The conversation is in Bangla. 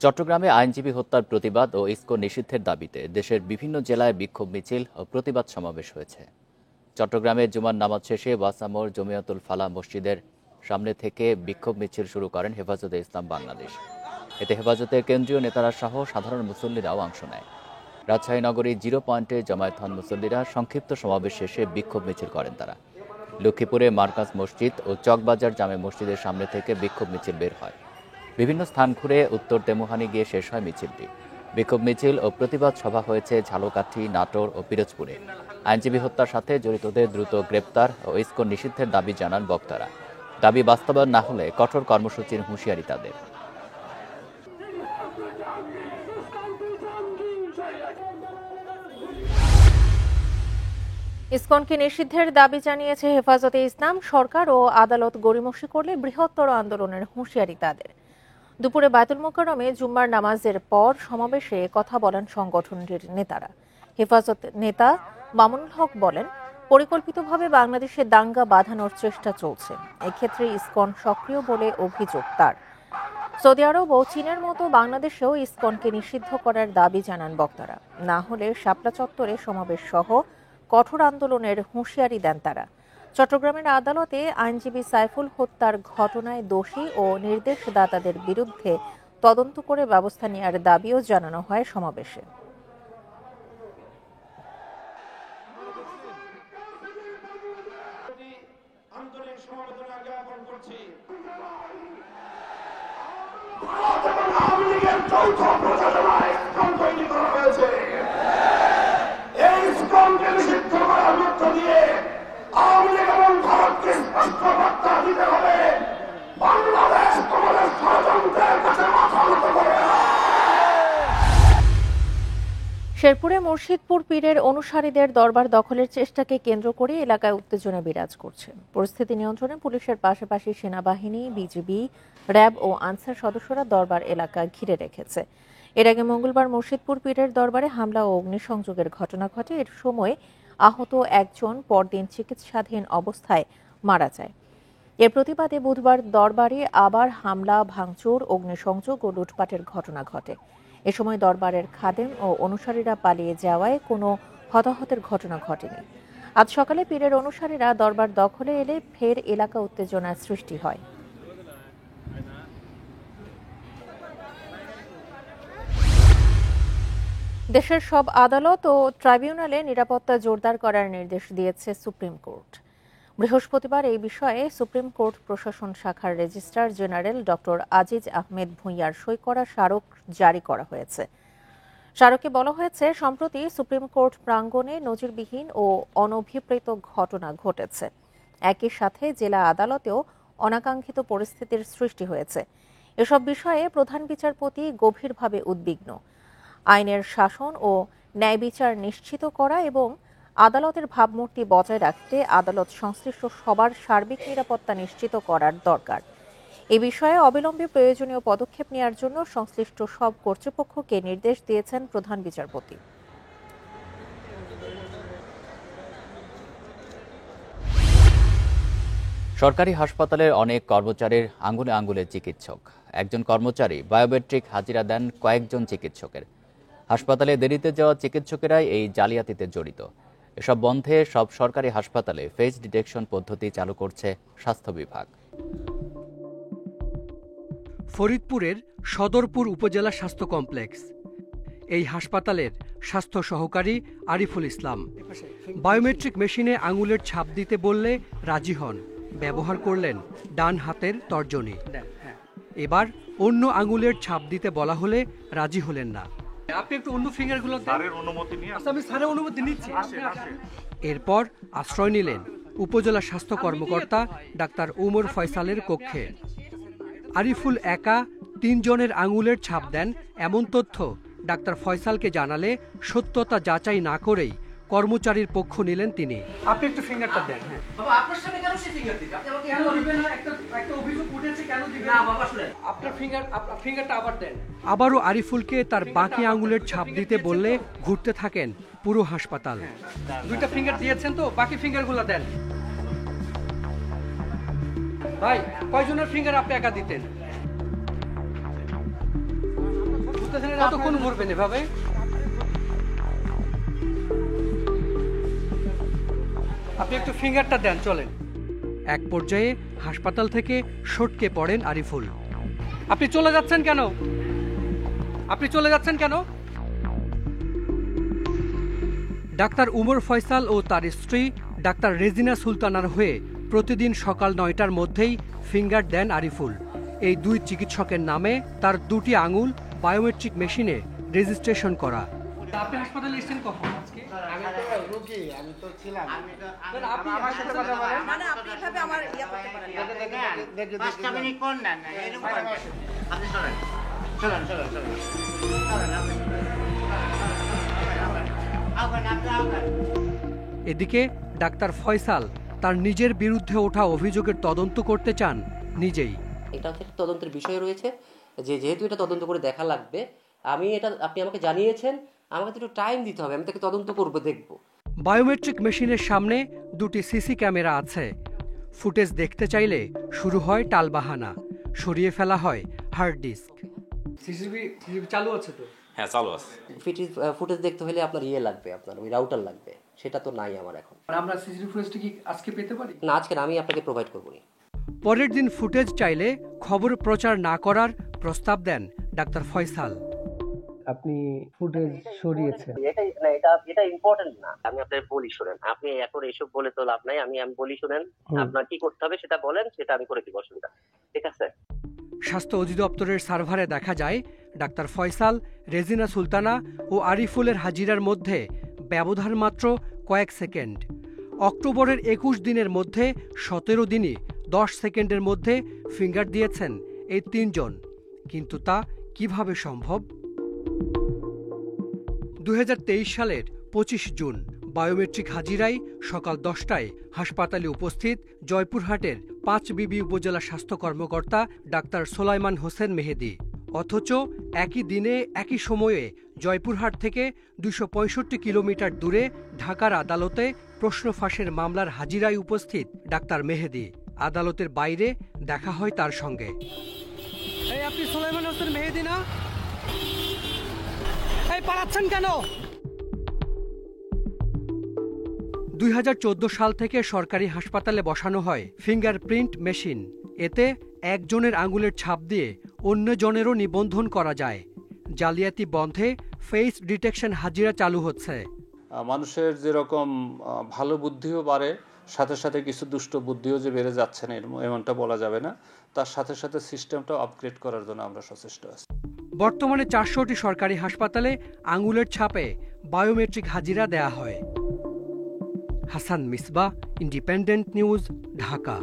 চট্টগ্রামে আইনজীবী হত্যার প্রতিবাদ ও ইসকন নিষিদ্ধের দাবিতে দেশের বিভিন্ন জেলায় বিক্ষোভ মিছিল ও প্রতিবাদ সমাবেশ হয়েছে। চট্টগ্রামে জুমার নামাজ শেষে ওয়াসামোর জমিয়তুল ফালাহ মসজিদের সামনে থেকে বিক্ষোভ মিছিল শুরু করেন হেফাজতে ইসলাম বাংলাদেশ। এতে হেফাজতের কেন্দ্রীয় নেতারা সহ সাধারণ মুসল্লিরাও অংশ নেয়। রাজশাহী নগরী 0 পয়েন্টে জমায়েত হন মুসল্লিরা। সংক্ষিপ্ত সমাবেশ শেষে বিক্ষোভ মিছিল করেন তারা। লক্ষ্মীপুরে মার্কাজ মসজিদ ও চকবাজার জামে মসজিদের সামনে থেকে বিক্ষোভ মিছিল বের হয়। বিভিন্ন স্থান ঘুরে উত্তর তেমুহানি গিয়ে শেষ হয় মিছিলটি। বিক্ষোভ মিছিল ও প্রতিবাদ সভা হয়েছে ঝালকাঠি, নাটোর ও পিরোজপুরে। আইনজীবী হত্যার সাথে জড়িতদের দ্রুত গ্রেপ্তার ও ইসকন নিষিদ্ধের দাবি জানান বক্তারা। দাবি বাস্তবায়ন না হলে কঠোর কর্মসূচির হুঁশিয়ারি তাদের। ইসকনকে নিষিদ্ধের দাবি জানিয়েছে হেফাজতে ইসলাম। সরকার ও আদালত গড়িমসি করলে বৃহত্তর আন্দোলনের হুঁশিয়ারি তাদের। দুপুরে বায়তুল মোকাররমে জুম্মার নামাজের পর সমাবেশে কথা বলেন সংগঠনটির নেতারা। হেফাজত নেতা মামুনুল হক বলেন, পরিকল্পিতভাবে বাংলাদেশে দাঙ্গা বাঁধানোর চেষ্টা চলছে। এক্ষেত্রে ইসকন সক্রিয় বলে অভিযোগ তার। সৌদি আরব ও চীনের মতো বাংলাদেশেও ইসকনকে নিষিদ্ধ করার দাবি জানান বক্তারা। না হলে শাপলা চত্বরে সমাবেশ সহ কঠোর আন্দোলনের হুঁশিয়ারি দেন তারা। চট্টগ্রামের আদালতে আইনজীবী সাইফুল হত্যার ঘটনায় দোষী ও নির্দেশদাতাদের বিরুদ্ধে তদন্ত করে ব্যবস্থা নেওয়ার দাবিও জানানো হয় সমাবেশে। শেরপুরে মুর্শিদপুর পীরের অনুসারীদের দরবার দখলের চেষ্টাকে কেন্দ্র করে এলাকায় উত্তেজনা বিরাজ করছে। পরিস্থিতি নিয়ন্ত্রণে পুলিশের পাশাপাশি সেনাবাহিনী, বিজিবি, র্যাব ও আনসার সদস্যরা দরবার এলাকা ঘিরে রেখেছে। এর আগে মঙ্গলবার মুর্শিদপুর পীরের দরবারে হামলা ও অগ্নিসংযোগের ঘটনা ঘটে। এর সময় আহত একজন পরদিন চিকিৎসাধীন অবস্থায় মারা যায়। এর প্রতিবাদে বুধবার দরবারে আবার হামলা, ভাঙচুর, অগ্নিসংযোগ ও লুটপাটের ঘটনা ঘটে। এ সময় দরবারের খাদেম ও অনুসারীরা পালিয়ে যাওয়ায় কোনো হতাহতের ঘটনা ঘটেনি। আজ সকালে পীরের অনুসারীরা দরবার দখলে এলে ফের এলাকা উত্তেজনার সৃষ্টি হয়। দেশের সব আদালত ও ট্রাইব্যুনালে নিরাপত্তা জোরদার করার নির্দেশ দিয়েছে সুপ্রিম কোর্ট। বৃহস্পতিবার এই বিষয়ে সুপ্রিম কোর্ট প্রশাসন শাখার registrar general doctor Aziz Ahmed ভূঁইয়ার সই করা স্মারক জারি করা হয়েছে। স্মারকে বলা হয়েছে, সম্প্রতি সুপ্রিম কোর্ট প্রাঙ্গণে নজিরবিহীন ও অনভিপ্রেত ঘটনা ঘটেছে। একই সাথে জেলা আদালতেও অনাকাঙ্ক্ষিত পরিস্থিতির সৃষ্টি হয়েছে। এসব বিষয়ে প্রধান বিচারপতি গভীরভাবে উদ্বিগ্ন। আইনের শাসন ও ন্যায় বিচার নিশ্চিত করা এবং আদালতের ভাবমূর্তি বজায় রাখতে আদালত সংশ্লিষ্ট সবার সার্বিক নিরাপত্তা নিশ্চিত করার দরকার। এ বিষয়ে অবিলম্বে প্রয়োজনীয় পদক্ষেপ নেওয়ার জন্য সংশ্লিষ্ট সব কর্তৃপক্ষকে নির্দেশ দিয়েছেন প্রধান বিচারপতি। সরকারি হাসপাতালের অনেক কর্মচারীর আঙুলে আঙুলে চিকিৎসক। একজন কর্মচারী বায়োমেট্রিক হাজিরা দেন কয়েকজন চিকিৎসকের। হাসপাতালে দেরিতে যাওয়া চিকিৎসকেরাই এই জালিয়াতিতে জড়িত। এসব বন্ধে সব সরকারি হাসপাতালে ফেস ডিটেকশন পদ্ধতি চালু করছে স্বাস্থ্য বিভাগ। ফরিদপুরের সদরপুর উপজেলা স্বাস্থ্য কমপ্লেক্স। এই হাসপাতালের স্বাস্থ্য সহকারী আরিফুল ইসলাম বায়োমেট্রিক মেশিনে আঙুলের ছাপ দিতে বললে রাজি হন। ব্যবহার করলেন ডান হাতের তর্জনী। এবার অন্য আঙুলের ছাপ দিতে বলা হলে রাজি হলেন না। আপনি একটু অন্য ফিঙ্গারগুলো স্যারের অনুমতি নিয়ে আমি স্যারের অনুমতি নিচ্ছি। এরপর আশ্রয় নিলেন উপজেলা স্বাস্থ্য কর্মকর্তা ডাক্তার উমর ফয়সালের কক্ষে। আরিফুল একা 3 জনের আঙুলের ছাপ দেন এমন তথ্য ডাক্তার ফয়সালকে জানালে সত্যতা যাচাই না করেই কর্মচারীর পক্ষ নিলেন তিনি। আপনি একটু ফিঙ্গারটা দেন। বাবা আপনার সামনে কেন সে ফিঙ্গার দিবে? আপনি আমাকে কেন দিবেন না? একটা অভিযোগ উঠেছে, কেন দিবেন না? বাবা শুনেন, আপনার ফিঙ্গারটা আবার দেন। আবারও আরিফুলকে তার বাকি আঙুলের ছাপ দিতে বললে ঘুরতে থাকেন পুরো হাসপাতাল। 2টা ফিঙ্গার দিয়েছেন তো, বাকি ফিঙ্গারগুলো দেন। ভাই, কয়জনের ফিঙ্গার আপনি একা দিতেন? কতক্ষণ ঘুরবেন এভাবে? আপনি একটু ফিঙ্গারটা দেন, চলেন। এক পর্যায়ে হাসপাতাল থেকে সটকে পড়েন আরিফুল। আপনি চলে যাচ্ছেন কেন? ডাক্তার উমর ফয়সাল ও তার স্ত্রী ডাক্তার রেজিনা সুলতানার হয়ে প্রতিদিন সকাল 9টার মধ্যেই ফিঙ্গার দেন আরিফুল। এই দুই চিকিৎসকের নামে তার দুটি আঙুল বায়োমেট্রিক মেশিনে রেজিস্ট্রেশন করা। আপনি হাসপাতালে এসেছেন কখন আজকে? আমি তো রোগী, আমি তো ছিলাম। আপনি আমার সাথে কথা বলেন। মানে আপনি এভাবে আমার ইয়া করতে পারেন না। 5 মিনিট কোন না না এরকম করেন। আপনি চলেন আপনি। এদিকে ডাক্তার ফয়সাল তার নিজের বিরুদ্ধে ওঠা অভিযোগের তদন্ত করতে চান নিজেই। এটা হচ্ছে তদন্তের বিষয় রয়েছে, যেহেতু এটা তদন্ত করে দেখা লাগবে, আপনি আমাকে জানিয়েছেন, আমাকে একটু টাইম দিতে হবে, আমি তাকে তদন্ত করব, দেখব। বায়োমেট্রিক মেশিনের সামনে দুটি সিসি ক্যামেরা আছে। ফুটেজ দেখতে চাইলে শুরু হয় টালবাহানা, সরিয়ে ফেলা হয় হার্ড ডিস্ক। সিসিটিভি চালু আছে তো? হ্যাঁ, চালু আছে। ফুটেজ দেখতে হলে আপনার লাগবে, আপনার ওই রাউটার লাগবে, সেটা তো নাই আমার এখন। আমরা সিসিটিভি ফুটেজটা কি আজকে পেতে পারি? না, আজকে আমি আপনাকে প্রোভাইড করব না। পরের দিন ফুটেজ চাইলে খবর প্রচার না করার প্রস্তাব দেন ডাক্তার ফয়সাল। আপনি ফুটেজ সরিয়েছেন, এটা ইম্পর্টেন্ট না। আমি আপনাকে বলি, শুনেন, আপনি এখন এসব বলে তো লাভ নাই। আমি বলি, শুনেন, আপনার কি করতে হবে সেটা বলেন, সেটা আমি করে দিব, অসুবিধা। ঠিক আছে? স্বাস্থ্য অধিদপ্তরের সার্ভারে দেখা যায় ডাক্তার ফয়সাল, রেজিনা সুলতানা ও আরিফুলের হাজিরার মধ্যে ব্যবধান মাত্র কয়েক সেকেন্ড। অক্টোবরের 21 দিনের মধ্যে 17 দিনই 10 সেকেন্ডের মধ্যে ফিঙ্গার দিয়েছেন এই তিনজন। কিন্তু তা কিভাবে সম্ভব? 2023 সালের 25 জুন বায়োমেট্রিক হাজিরায় সকাল 10টায় হাসপাতালে উপস্থিত জয়পুরহাটের 5 বিবি উপজেলা স্বাস্থ্য কর্মকর্তা ডাক্তার সোলাইমান হোসেন মেহেদি। অথচ একই দিনে একই সময়ে জয়পুরহাট থেকে 265 কিলোমিটার দূরে ঢাকার আদালতে প্রশ্ন ফাঁসের মামলার হাজিরায় উপস্থিত ডাক্তার মেহেদি। আদালতের বাইরে দেখা হয় তার সঙ্গে। এই আপনি সোলাইমান হোসেন মেহেদি না? এই পালাচ্ছেন কেন? 2014 সাল থেকে সরকারি হাসপাতালে বসানো হয় ফিঙ্গারপ্রিন্ট মেশিন। এতে একজনের আঙুলের ছাপ দিয়ে অন্যজনেরও নিবন্ধন করা যায়। জালিয়াতি বন্ধে ফেস ডিটেকশন হাজিরা চালু হচ্ছে। মানুষের যেরকম ভালো বুদ্ধিও বাড়ে, সাথে সাথে কিছু দুষ্ট বুদ্ধিও যে বেড়ে যাচ্ছে না এমনটা বলা যাবে না। তার সাথে সাথে সিস্টেমটা আপগ্রেড করার জন্য আমরা সচেষ্ট আছি। বর্তমানে 400টি সরকারি হাসপাতালে আঙুলের ছাপে বায়োমেট্রিক হাজিরা দেয়া হয়। Hasan Misbah, independent news, Dhaka.